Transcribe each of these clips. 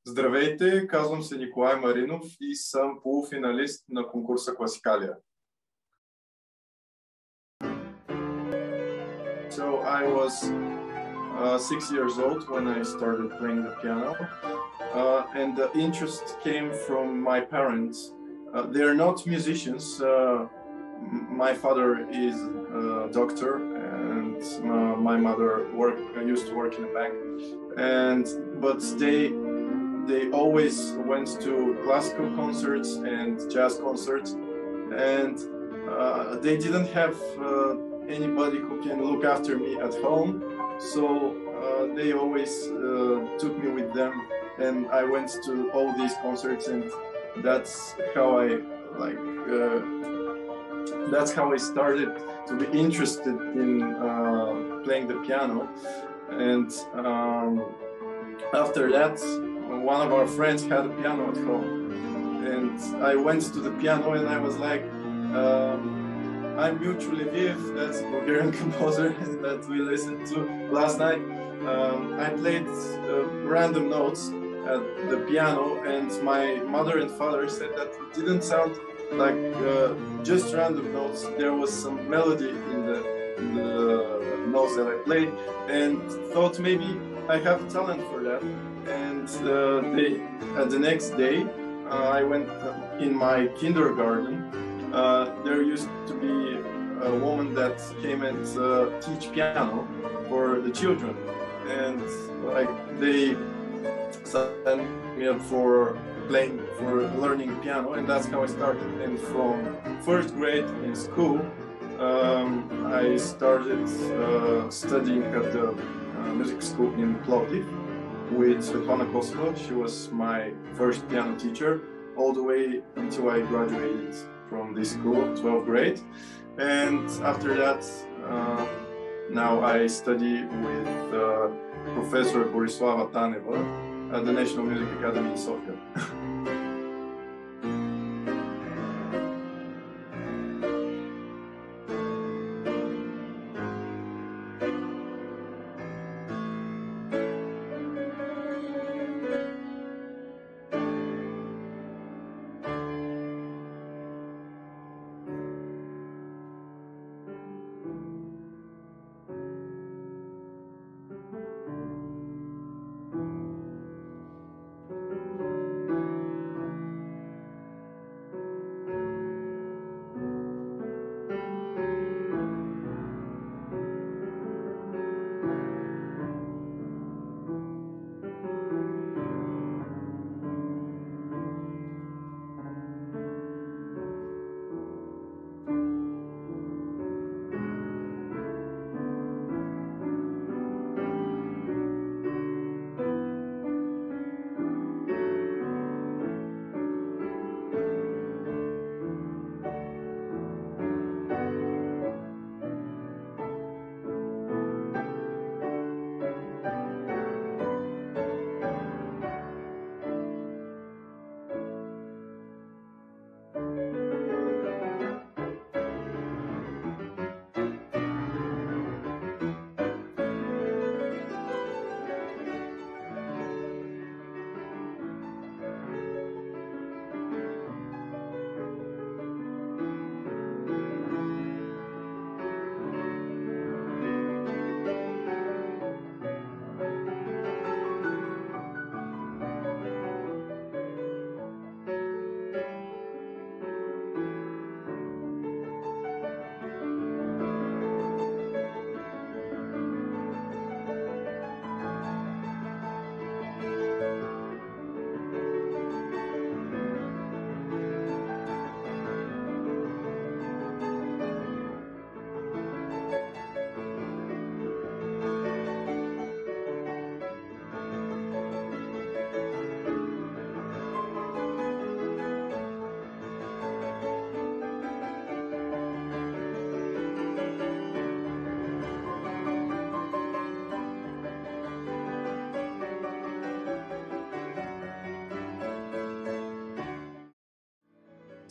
Здравейте, казвам се Николай Маринов и съм полуфиналист на конкурса Classicalia. So I was 6 years old when I started playing the piano, and the interest came from my parents. They are not musicians. My father is a doctor, and my mother used to work in a bank. But they always went to classical concerts and jazz concerts, and they didn't have anybody who can look after me at home, so they always took me with them, and I went to all these concerts, and that's how I started to be interested in playing the piano. And after that, one of our friends had a piano at home, and I went to the piano and I was like, I'm Nikolay Marinov, that's a Bulgarian composer that we listened to last night. I played random notes at the piano, and my mother and father said that it didn't sound like just random notes. There was some melody in the notes that I played, and thought maybe I have talent for that. And the next day, I went in my kindergarten. There used to be a woman that came and teach piano for the children, and they signed me up for learning piano, and that's how I started. And from first grade in school, I started studying at the music school in Plovdiv with Svetlana Kosova. She was my first piano teacher all the way until I graduated from this school, 12th grade. And after that, now I study with Professor Borislava Taneva at the National Music Academy in Sofia.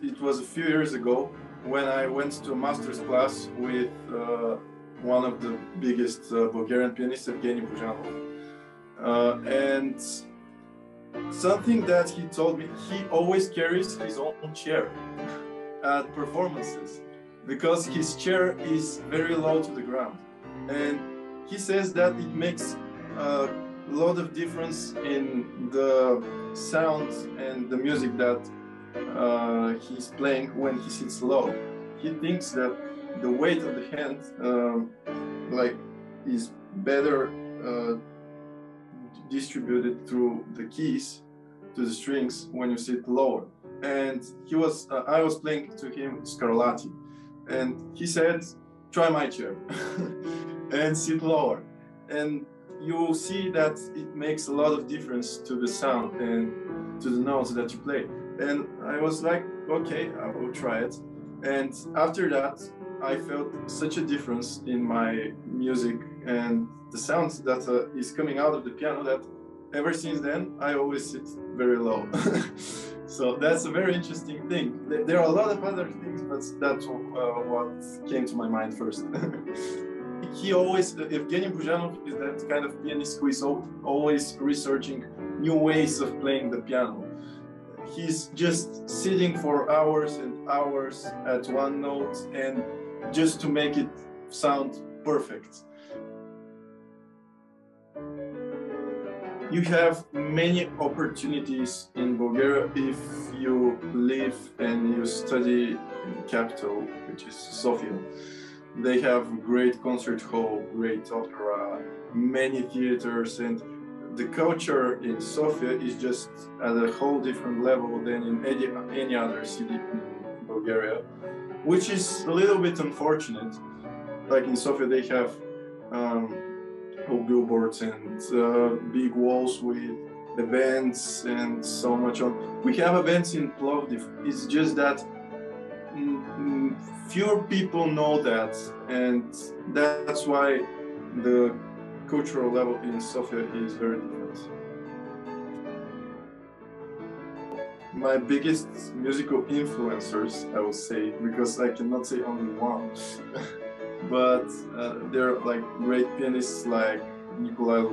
It was a few years ago when I went to a master's class with one of the biggest Bulgarian pianists, Evgeny Bujanov. And something that he told me, he always carries his own chair at performances because his chair is very low to the ground. And he says that it makes a lot of difference in the sound and the music that he's playing when he sits low. He thinks that the weight of the hand like is better distributed through the keys to the strings when you sit lower. And I was playing to him Scarlatti, and he said, try my chair and sit lower. And you see that it makes a lot of difference to the sound and to the notes that you play. And I was like, okay, I will try it. And after that, I felt such a difference in my music and the sound that is coming out of the piano that ever since then, I always sit very low. So that's a very interesting thing. There are a lot of other things, but that's what came to my mind first. He always, Evgeny Buzhanov is that kind of pianist who is always researching new ways of playing the piano. He's just sitting for hours and hours at one note and just to make it sound perfect. You have many opportunities in Bulgaria if you live and you study in the capital, which is Sofia. They have a great concert hall, great opera, many theaters, and the culture in Sofia is just at a whole different level than in any other city in Bulgaria, which is a little bit unfortunate. Like in Sofia, they have billboards and big walls with events and so much on. We have events in Plovdiv. It's just that fewer people know that, and that's why the cultural level in Sofia is very different. My biggest musical influencers, I will say, because I cannot say only one, but there are like great pianists like Nikolay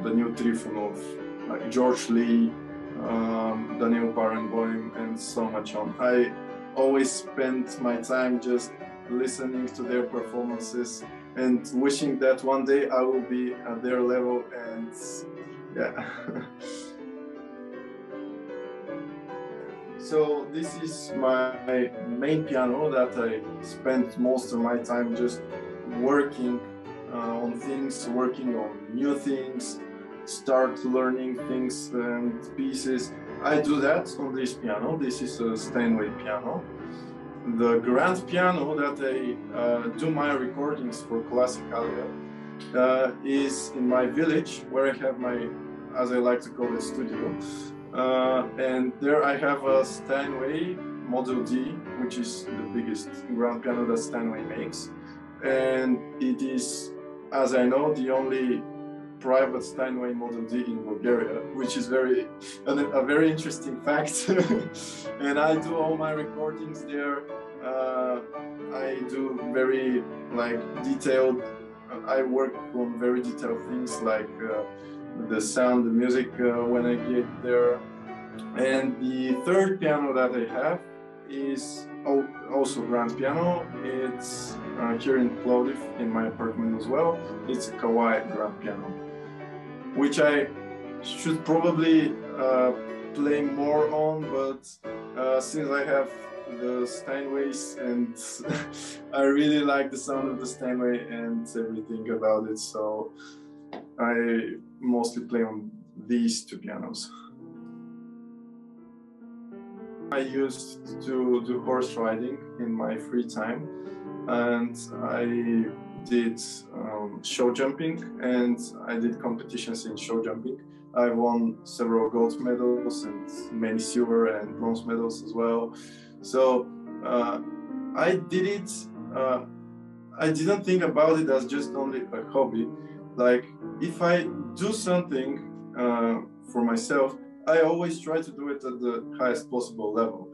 Daniel Trifonov, like George Lee, Daniel Barenboim, and so much on. I always spend my time just listening to their performances and wishing that one day I will be at their level, and yeah. So this is my main piano that I spent most of my time just working on things, working on new things, start learning things and pieces. I do that on this piano. This is a Steinway piano. The grand piano that I do my recordings for Classicalia is in my village, where I have my, as I like to call it, studio. And there I have a Steinway Model D, which is the biggest grand piano that Steinway makes. And it is, as I know, the only private Steinway Model D in Bulgaria, which is a very interesting fact. And I do all my recordings there. I do very detailed, I work on very detailed things like the sound, the music when I get there. And the third piano that I have is also grand piano. It's here in Plovdiv in my apartment as well. It's a Kawai grand piano, which I should probably play more on, but since I have the Steinways and I really like the sound of the Steinway and everything about it, so I mostly play on these two pianos. I used to do horse riding in my free time, and I did show jumping, and I did competitions in show jumping. I won several gold medals and many silver and bronze medals as well. So I did it, I didn't think about it as just only a hobby. Like, if I do something for myself, I always try to do it at the highest possible level.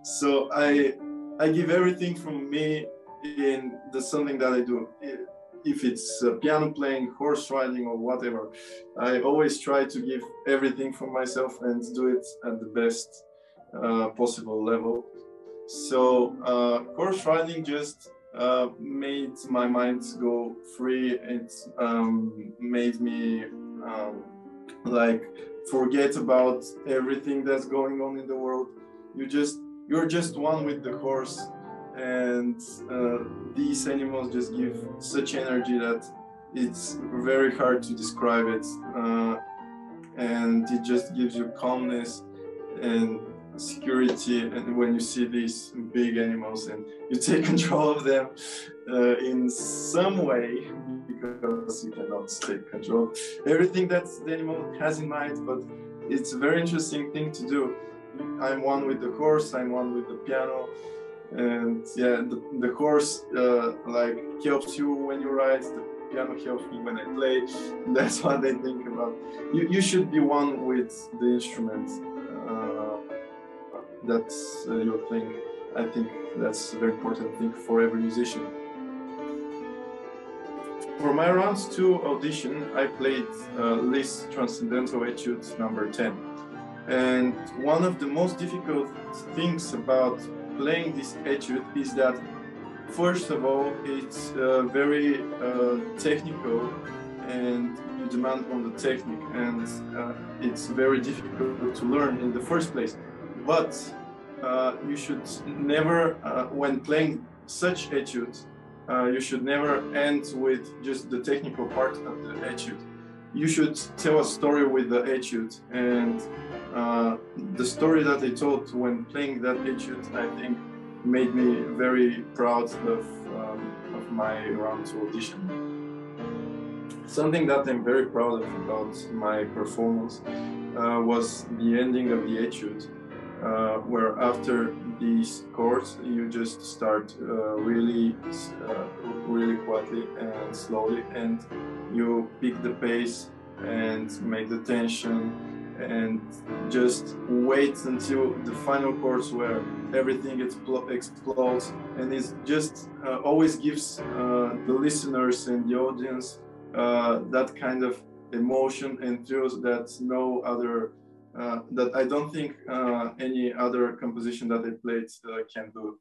So I give everything from me in the something that I do. if it's piano playing, horse riding, or whatever, I always try to give everything from myself and do it at the best possible level. So horse riding just made my mind go free. It made me like forget about everything that's going on in the world. You're just one with the horse, and these animals just give such energy that it's very hard to describe it, and it just gives you calmness and security. And when you see these big animals and you take control of them in some way, because you cannot take control of everything that the animal has in mind, but it's a very interesting thing to do. I'm one with the horse, I'm one with the piano, and yeah, the horse like helps you when you ride, the piano helps me when I play. That's what I think about. You should be one with the instrument. That's your thing. I think that's a very important thing for every musician. For my round 2 audition, I played Liszt Transcendental Etude number 10. And one of the most difficult things about playing this etude is that, first of all, it's very technical, and you demand on the technique, and it's very difficult to learn in the first place. But you should never, when playing such etudes, you should never end with just the technical part of the etude. You should tell a story with the etude, and the story that I told when playing that etude, I think, made me very proud of my round 2 audition. Something that I'm very proud of about my performance was the ending of the etude, where after these chords you just start really quietly and slowly, and you pick the pace and make the tension, and just wait until the final chords where everything explodes, and it just always gives the listeners and the audience that kind of emotion and thrills that no other that I don't think any other composition that I played can do.